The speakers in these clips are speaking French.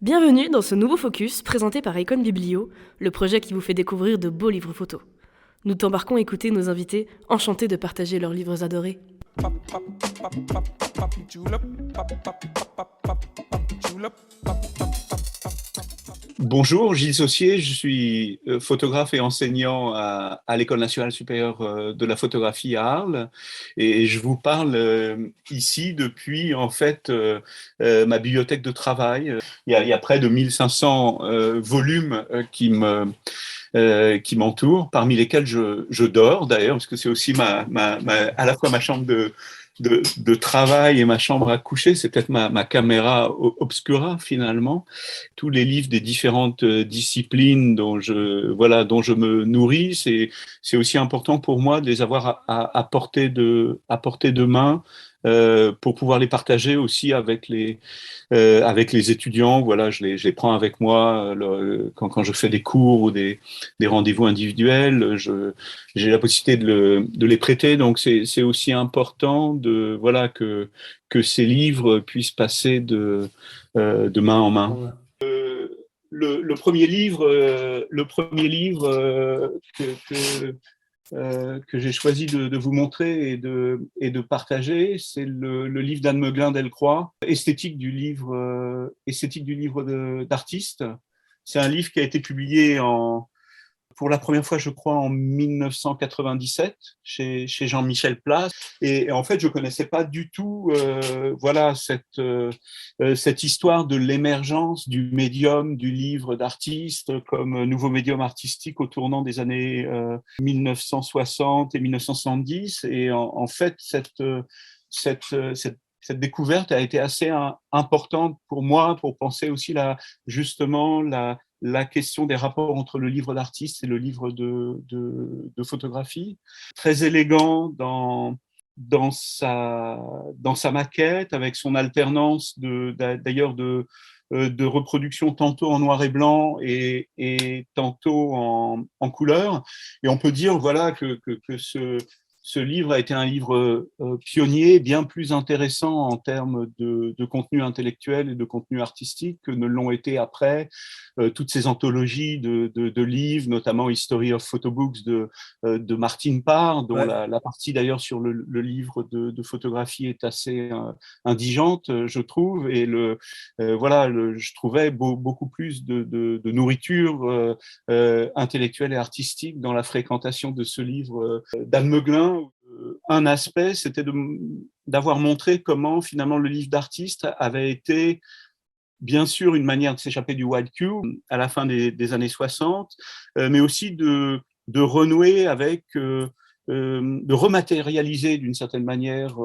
Bienvenue dans ce nouveau focus présenté par Icon Biblio, le projet qui vous fait découvrir de beaux livres photos. Nous t'embarquons écouter nos invités, enchantés de partager leurs livres adorés. Bonjour, Gilles Saussier, je suis photographe et enseignant à l'École nationale supérieure de la photographie à Arles et je vous parle ici depuis en fait ma bibliothèque de travail. Il y a près de 1500 volumes qui m'entourent, parmi lesquels je dors d'ailleurs, parce que c'est aussi à la fois ma chambre de travail et ma chambre à coucher, c'est peut-être ma caméra obscura finalement. Tous les livres des différentes disciplines dont je me nourris, c'est aussi important pour moi de les avoir à à portée de main pour pouvoir les partager aussi avec les étudiants. Voilà, je les prends avec moi quand je fais des cours ou des rendez-vous individuels. J'ai la possibilité de les prêter, donc c'est aussi important voilà, que ces livres puissent passer de main en main. Le premier livre que j'ai choisi de vous montrer et de partager, c'est le livre d'Anne Meglin-Delcroix, Esthétique du livre d'artiste. C'est un livre qui a été publié pour la première fois, je crois, en 1997 chez Jean-Michel Place. Et en fait, je connaissais pas du tout, voilà, cette histoire de l'émergence du médium du livre d'artiste comme nouveau médium artistique au tournant des années 1960 et 1970. Et en fait, cette, cette découverte a été assez importante pour moi pour penser aussi justement la question des rapports entre le livre d'artiste et le livre de photographie. Très élégant dans sa maquette, avec son alternance d'ailleurs de reproduction tantôt en noir et blanc et tantôt en couleur. Et on peut dire voilà, que ce livre a été un livre pionnier, bien plus intéressant en termes de contenu intellectuel et de contenu artistique que ne l'ont été après toutes ces anthologies de livres, notamment History of Photobooks de Martine Parr, dont Ouais. la partie d'ailleurs sur le livre de photographie est assez indigente, je trouve. Et voilà, je trouvais beaucoup plus de nourriture intellectuelle et artistique dans la fréquentation de ce livre d'Anne Meglin. Un aspect, c'était d'avoir montré comment finalement le livre d'artiste avait été bien sûr une manière de s'échapper du wild cube à la fin des années 60, mais aussi de renouer avec, de rematérialiser d'une certaine manière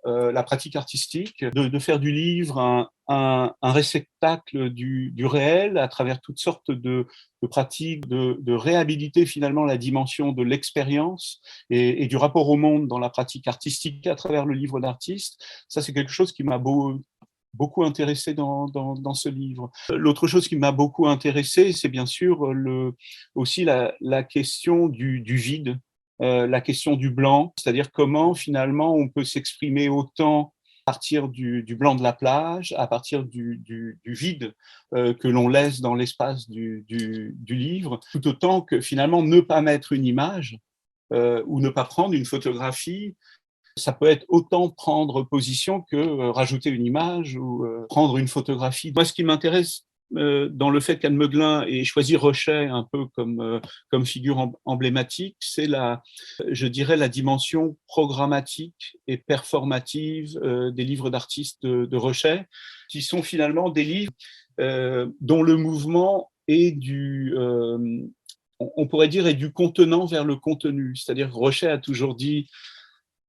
la pratique artistique, de faire du livre un réceptacle du réel à travers toutes sortes de pratiques, de réhabiliter finalement la dimension de l'expérience et du rapport au monde dans la pratique artistique à travers le livre d'artiste. Ça, c'est quelque chose qui m'a beaucoup intéressé dans ce livre. L'autre chose qui m'a beaucoup intéressé, c'est bien sûr aussi la question du vide, la question du blanc, c'est-à-dire comment finalement on peut s'exprimer autant à partir du blanc de la plage, à partir du vide que l'on laisse dans l'espace du livre, tout autant que finalement ne pas mettre une image ou ne pas prendre une photographie. Ça peut être autant prendre position que rajouter une image ou prendre une photographie. Moi, ce qui m'intéresse dans le fait qu'Anne Meglin ait choisi Rochet un peu comme figure emblématique, c'est je dirais, la dimension programmatique et performative des livres d'artistes de Rochet, qui sont finalement des livres dont le mouvement est on pourrait dire, est du contenant vers le contenu. C'est-à-dire que Rochet a toujours dit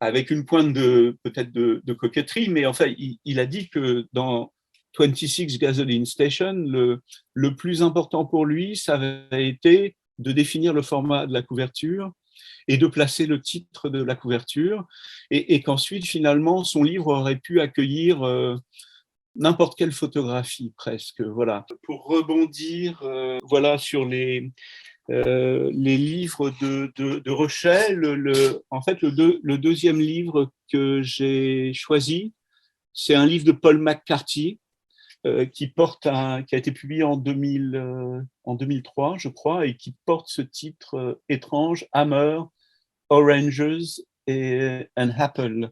avec une pointe peut-être de coquetterie, mais enfin, il a dit que dans 26 Gasoline Station, le plus important pour lui, ça avait été de définir le format de la couverture et de placer le titre de la couverture, et qu'ensuite, finalement, son livre aurait pu accueillir n'importe quelle photographie presque. Voilà. Pour rebondir voilà, sur les livres de Rochet. En fait, le deuxième livre que j'ai choisi, c'est un livre de Paul McCarthy, qui a été publié en 2003, je crois, et qui porte ce titre étrange, Hammer, Oranges and Apple.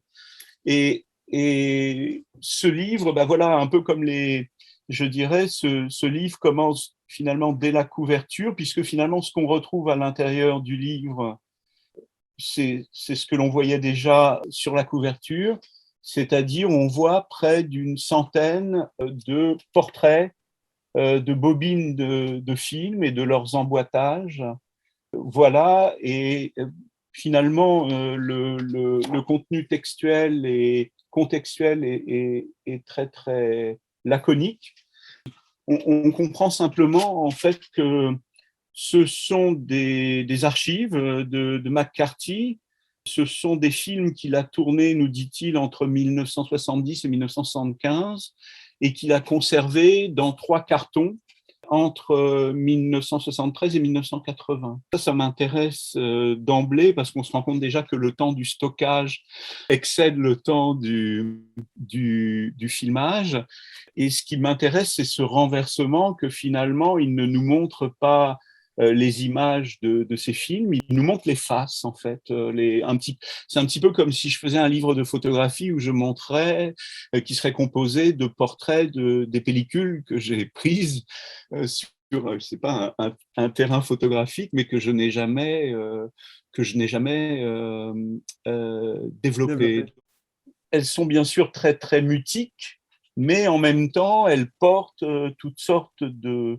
Et ce livre, bah voilà, un peu comme je dirais, ce livre commence finalement dès la couverture, puisque finalement ce qu'on retrouve à l'intérieur du livre, c'est ce que l'on voyait déjà sur la couverture, c'est-à-dire on voit près d'une centaine de portraits de bobines de films et de leurs emboîtages. Voilà, et finalement, le contenu textuel et contextuel est très, très laconique. On comprend simplement, en fait, que ce sont des archives de McCarthy. Ce sont des films qu'il a tournés, nous dit-il, entre 1970 et 1975, et qu'il a conservés dans 3 cartons entre 1973 et 1980. Ça m'intéresse d'emblée parce qu'on se rend compte déjà que le temps du stockage excède le temps du filmage. Et ce qui m'intéresse, c'est ce renversement que finalement, il ne nous montre pas les images de ces films, il nous montre les faces en fait. C'est un petit peu comme si je faisais un livre de photographie où je montrais, qui serait composé de portraits des pellicules que j'ai prises sur, je sais pas, un terrain photographique, mais que je n'ai jamais, développé. Elles sont bien sûr très très mutiques, mais en même temps, elles portent toutes sortes de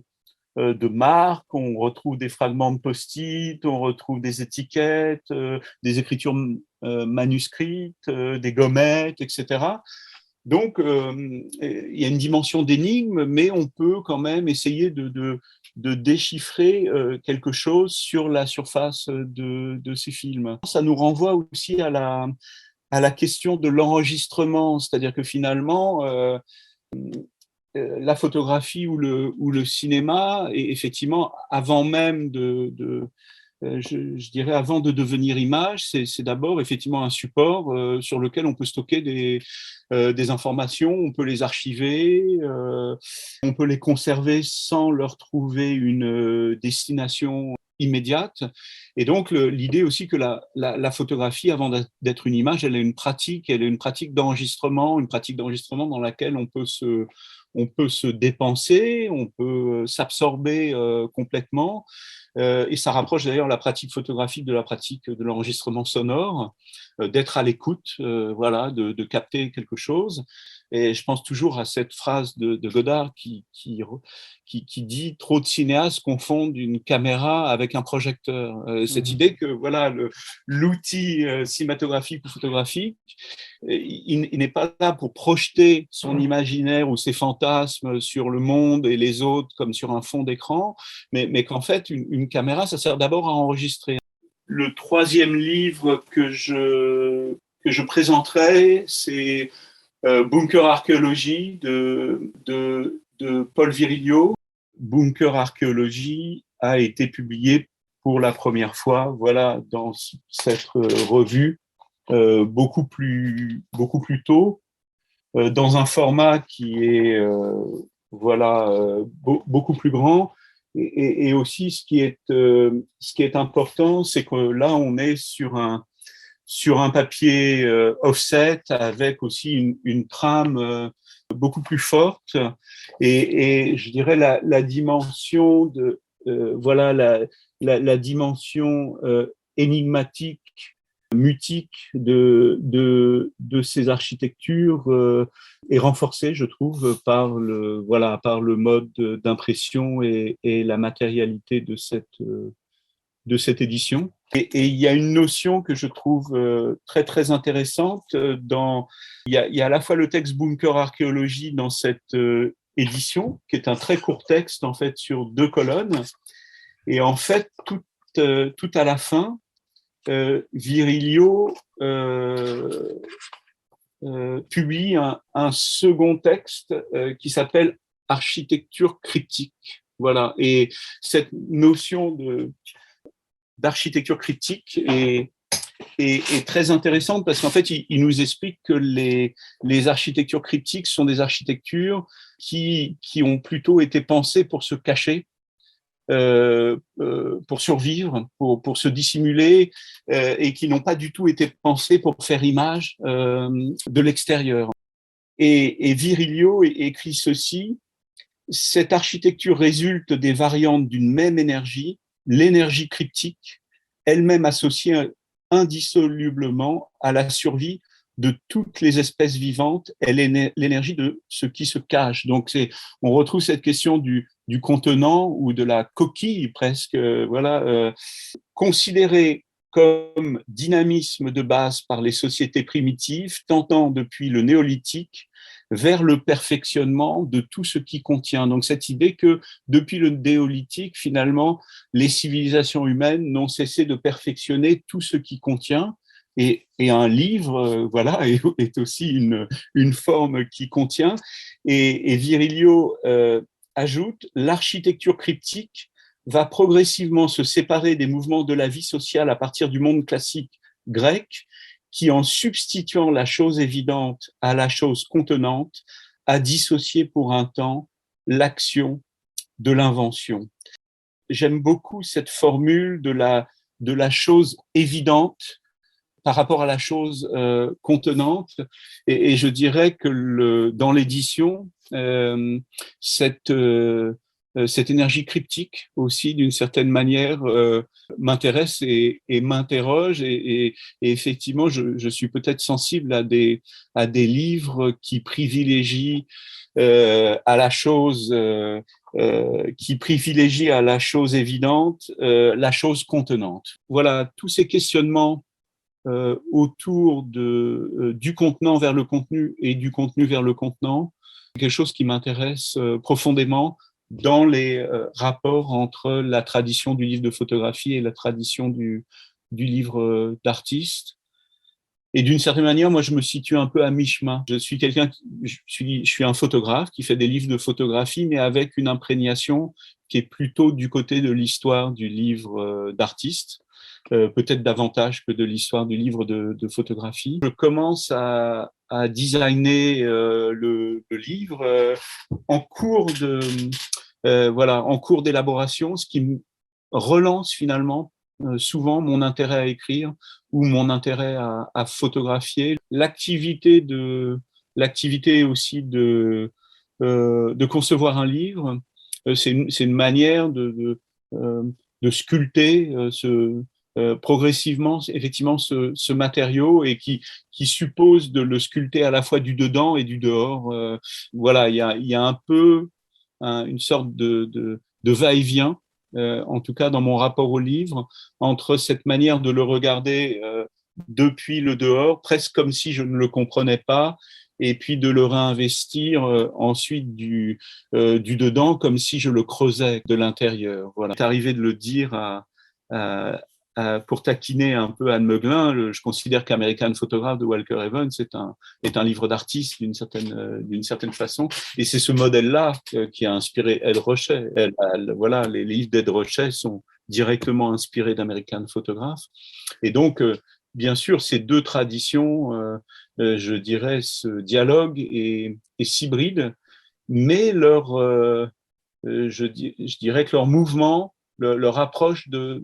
marques, on retrouve des fragments de post-it, on retrouve des étiquettes, des écritures manuscrites, des gommettes, etc. Donc, il y a une dimension d'énigme, mais on peut quand même essayer de déchiffrer quelque chose sur la surface de ces films. Ça nous renvoie aussi à la question de l'enregistrement, c'est-à-dire que finalement, la photographie ou le cinéma, et effectivement, avant même je dirais avant de devenir image, c'est d'abord effectivement un support sur lequel on peut stocker des informations, on peut les archiver, on peut les conserver sans leur trouver une destination immédiate. Et donc, l'idée aussi que la photographie, avant d'être une image, elle est une pratique d'enregistrement, dans laquelle on peut se dépenser, on peut s'absorber complètement. Et ça rapproche d'ailleurs la pratique photographique de la pratique de l'enregistrement sonore, d'être à l'écoute, voilà, de capter quelque chose. Et je pense toujours à cette phrase de Godard qui dit « Trop de cinéastes confondent une caméra avec un projecteur ». Cette idée que voilà, l'outil cinématographique ou photographique, il n'est pas là pour projeter son imaginaire ou ses fantasmes sur le monde et les autres comme sur un fond d'écran, mais qu'en fait, une caméra, ça sert d'abord à enregistrer. Le troisième livre que je présenterai, c'est Bunker Archéologie de Paul Virilio. Bunker Archéologie a été publié pour la première fois, voilà, dans cette revue beaucoup plus tôt, dans un format qui est voilà beaucoup plus grand. Et aussi, ce qui est important, c'est que là, on est sur un papier offset avec aussi une trame beaucoup plus forte. Et je dirais la dimension voilà, la dimension énigmatique, mutique de ces architectures est renforcée, je trouve, par le mode d'impression et la matérialité de cette édition. Et il y a une notion que je trouve très, très intéressante. Il y a à la fois le texte Bunker Archéologie dans cette édition, qui est un très court texte, en fait, sur 2 colonnes. Et en fait, tout à la fin, Virilio publie un second texte qui s'appelle Architecture cryptique. Voilà. Et cette notion d'architecture cryptique est est très intéressante parce qu'en fait, il nous explique que les architectures cryptiques sont des architectures qui ont plutôt été pensées pour se cacher, pour survivre, pour se dissimuler, et qui n'ont pas du tout été pensées pour faire image de l'extérieur. Et Virilio écrit ceci: cette architecture résulte des variantes d'une même énergie, l'énergie cryptique, elle-même associée indissolublement à la survie de toutes les espèces vivantes et l'énergie de ce qui se cache. Donc, on retrouve cette question du contenant ou de la coquille presque, considérée comme dynamisme de base par les sociétés primitives, tentant depuis le néolithique vers le perfectionnement de tout ce qui contient. Donc cette idée que depuis le néolithique, finalement, les civilisations humaines n'ont cessé de perfectionner tout ce qui contient. Et un livre, est aussi une forme qui contient. Et Virilio ajoute: l'architecture cryptique va progressivement se séparer des mouvements de la vie sociale à partir du monde classique grec, qui, en substituant la chose évidente à la chose contenante, a dissocié pour un temps l'action de l'invention. J'aime beaucoup cette formule de la chose évidente par rapport à la chose contenante, et je dirais que dans l'édition, cette énergie cryptique aussi, d'une certaine manière, m'intéresse et m'interroge, et effectivement, je suis peut-être sensible à des livres qui privilégient à la chose qui privilégie à la chose évidente la chose contenante. Voilà, tous ces questionnements autour du contenant vers le contenu et du contenu vers le contenant, quelque chose qui m'intéresse profondément dans les rapports entre la tradition du livre de photographie et la tradition du livre d'artiste. Et d'une certaine manière, moi, je me situe un peu à mi-chemin. Je suis un photographe qui fait des livres de photographie, mais avec une imprégnation qui est plutôt du côté de l'histoire du livre d'artiste, peut-être davantage que de l'histoire du livre de photographie. Je commence à designer le livre en cours en cours d'élaboration, ce qui relance finalement souvent mon intérêt à écrire ou mon intérêt à photographier. L'activité aussi de concevoir un livre, c'est une manière de sculpter progressivement effectivement ce matériau, et qui suppose de le sculpter à la fois du dedans et du dehors. Il y a un peu une sorte de va-et-vient, en tout cas dans mon rapport au livre, entre cette manière de le regarder depuis le dehors, presque comme si je ne le comprenais pas, et puis de le réinvestir ensuite du dedans, comme si je le creusais de l'intérieur. Voilà. C'est arrivé de le dire pour taquiner un peu Anne Meuglin. Je considère qu'American Photograph de Walker Evans est un livre d'artiste d'une certaine façon, et c'est ce modèle-là qui a inspiré Ed Rochet. Les livres d'Ed Rochet sont directement inspirés d'American Photograph, et donc bien sûr, ces deux traditions, je dirais, se dialoguent et s'hybrident, mais je dirais que leur mouvement, leur approche de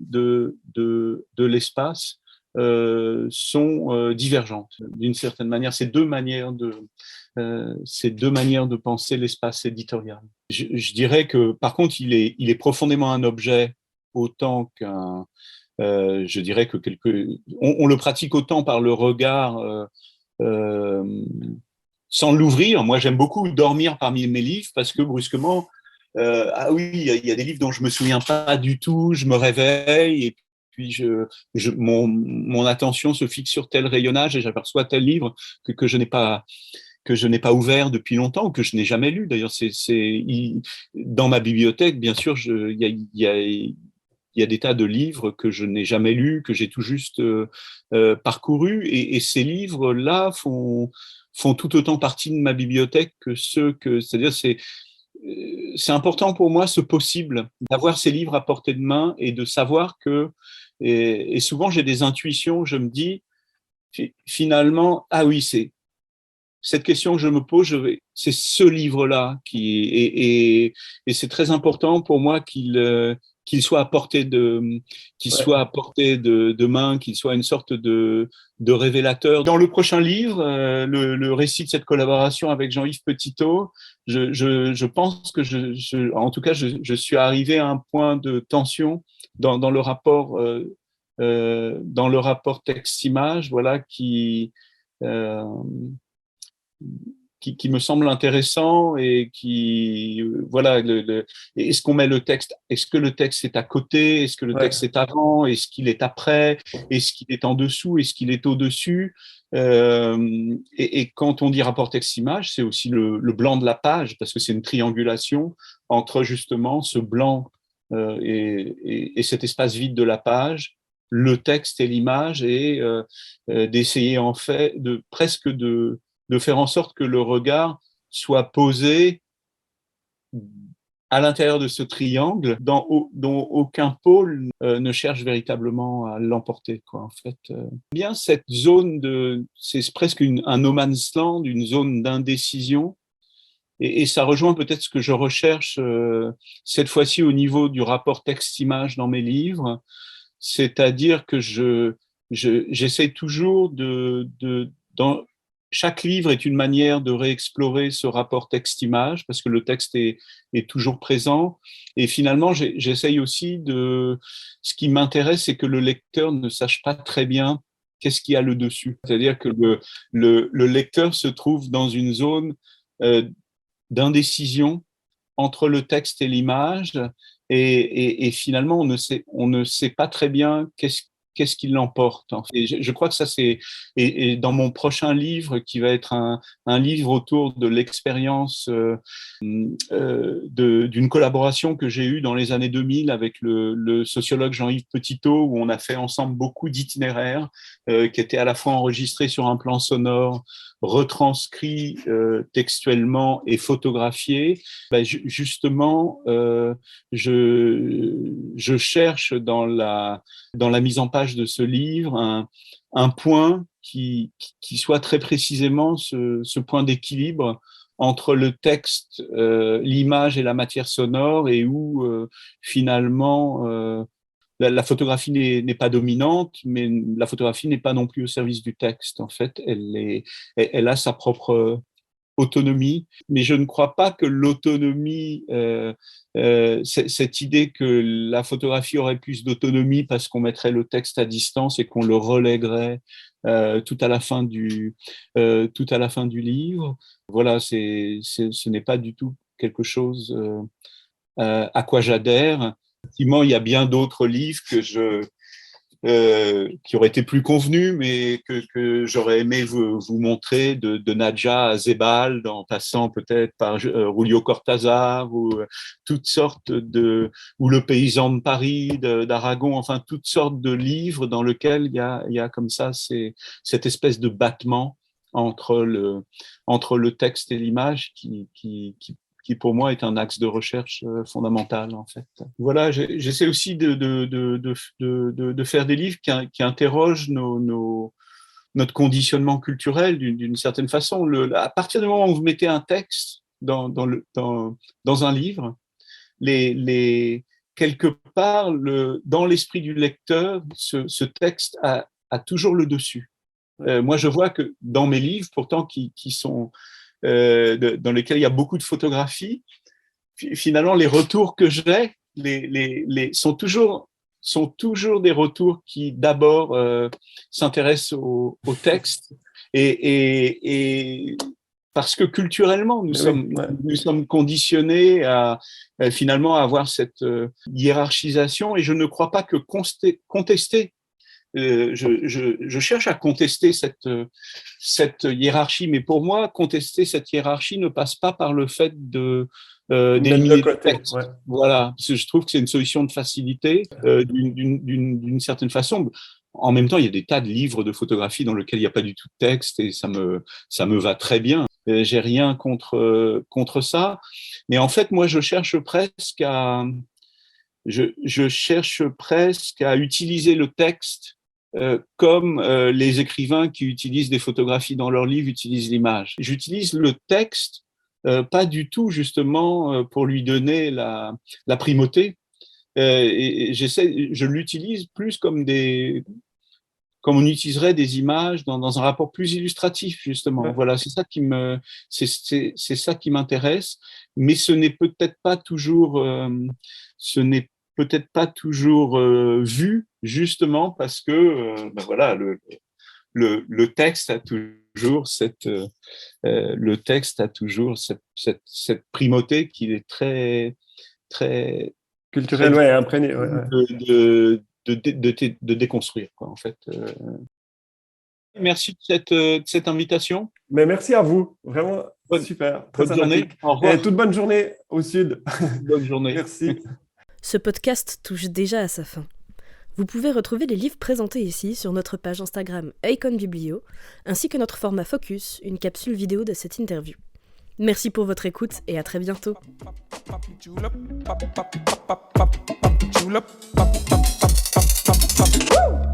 l'espace sont divergentes. D'une certaine manière, ces deux manières de penser l'espace éditorial. Je dirais que, par contre, il est profondément un objet autant qu'un... je dirais que on le pratique autant par le regard sans l'ouvrir. Moi, j'aime beaucoup dormir parmi mes livres parce que brusquement, ah oui, il y a des livres dont je me souviens pas du tout, je me réveille et puis mon attention se fixe sur tel rayonnage et j'aperçois tel livre que je n'ai pas ouvert depuis longtemps, ou que je n'ai jamais lu. D'ailleurs, dans ma bibliothèque, bien sûr, il y a des tas de livres que je n'ai jamais lus, que j'ai tout juste parcourus, et ces livres-là font tout autant partie de ma bibliothèque que c'est-à-dire c'est important pour moi, ce possible, d'avoir ces livres à portée de main et de savoir que Et souvent, j'ai des intuitions, je me dis, finalement, ah oui, c'est cette question que je me pose, c'est ce livre-là et c'est très important pour moi qu'il soit à portée de main, qu'il soit une sorte de révélateur. Dans le prochain livre, le récit de cette collaboration avec Jean-Yves Petitot, je pense que en tout cas, je suis arrivé à un point de tension dans le rapport, dans le rapport texte-image, voilà, euh, qui me semble intéressant et qui, voilà, est-ce qu'on met le texte, est-ce que le texte est à côté, est-ce que le texte est avant, est-ce qu'il est après, est-ce qu'il est en dessous, est-ce qu'il est au-dessus, et quand on dit rapport texte-image, c'est aussi le blanc de la page, parce que c'est une triangulation entre justement ce blanc et cet espace vide de la page, le texte et l'image, et d'essayer en fait presque de faire en sorte que le regard soit posé à l'intérieur de ce triangle dont aucun pôle ne cherche véritablement à l'emporter, quoi, en fait. Bien cette zone c'est presque un no man's land, une zone d'indécision, et ça rejoint peut-être ce que je recherche cette fois-ci au niveau du rapport texte-image dans mes livres, c'est-à-dire que j'essaie toujours dans, chaque livre est une manière de réexplorer ce rapport texte-image, parce que le texte est toujours présent. Et finalement, j'essaye aussi ce qui m'intéresse, c'est que le lecteur ne sache pas très bien qu'est-ce qu'il y a le dessus. C'est-à-dire que le lecteur se trouve dans une zone d'indécision entre le texte et l'image, et finalement, on ne sait pas très bien qu'est-ce qui l'emporte. Et je crois que ça, et dans mon prochain livre, qui va être un livre autour de l'expérience d'une collaboration que j'ai eue dans les années 2000 avec le sociologue Jean-Yves Petitot, où on a fait ensemble beaucoup d'itinéraires qui étaient à la fois enregistrés sur un plan sonore, retranscrits textuellement et photographiés. Ben, justement, je cherche dans la mise en page de ce livre un point qui soit très précisément ce point d'équilibre entre le texte, l'image et la matière sonore, et où finalement la photographie n'est pas dominante, mais la photographie n'est pas non plus au service du texte. En fait, elle a sa propre autonomie, mais je ne crois pas que l'autonomie, cette idée que la photographie aurait plus d'autonomie parce qu'on mettrait le texte à distance et qu'on le relèguerait tout à la fin du livre. Voilà, ce n'est pas du tout quelque chose à quoi j'adhère. Effectivement, il y a bien d'autres livres qui auraient été plus convenus, mais que j'aurais aimé vous montrer, de Nadja à Zebald, en passant peut-être par Julio Cortázar, ou toutes sortes ou Le Paysan de Paris, d'Aragon, enfin toutes sortes de livres dans lesquels il y a comme ça cette espèce de battement entre le texte et l'image qui pour moi est un axe de recherche fondamental, en fait. Voilà, j'essaie aussi de faire des livres qui interrogent notre conditionnement culturel d'une certaine façon. À partir du moment où vous mettez un texte dans un livre, quelque part, dans l'esprit du lecteur, ce texte a toujours le dessus. Moi, je vois que dans mes livres, pourtant, qui sont dans lesquels il y a beaucoup de photographies, finalement, les retours que j'ai sont toujours des retours qui, d'abord, s'intéressent au texte, et parce que culturellement, nous sommes conditionnés à finalement avoir cette hiérarchisation, et je ne crois pas que contester je cherche à contester cette hiérarchie, mais pour moi, contester cette hiérarchie ne passe pas par le fait d'éliminer le texte. Ouais. Voilà, parce que je trouve que c'est une solution de facilité d'une certaine façon. En même temps, il y a des tas de livres de photographie dans lesquels il n'y a pas du tout de texte, et ça me va très bien. J'ai rien contre ça, mais en fait, moi, je cherche presque je cherche presque à utiliser le texte comme les écrivains qui utilisent des photographies dans leurs livres utilisent l'image. J'utilise le texte pas du tout justement pour lui donner la primauté. Et je l'utilise plus comme on utiliserait des images dans un rapport plus illustratif justement. Ouais. Voilà, c'est ça qui m'intéresse, mais ce n'est peut-être pas toujours vu justement parce que voilà le texte a toujours cette primauté qui est très très Culturel, très ouais, imprégné. Ouais. de déconstruire quoi en fait. Merci de cette invitation. Mais merci à vous, vraiment super, très Bonne journée. sympathique. Au revoir. Et toute bonne journée au sud. Bonne journée. Merci. Ce podcast touche déjà à sa fin. Vous pouvez retrouver les livres présentés ici sur notre page Instagram Icon Biblio, ainsi que notre format Focus, une capsule vidéo de cette interview. Merci pour votre écoute et à très bientôt. Woo!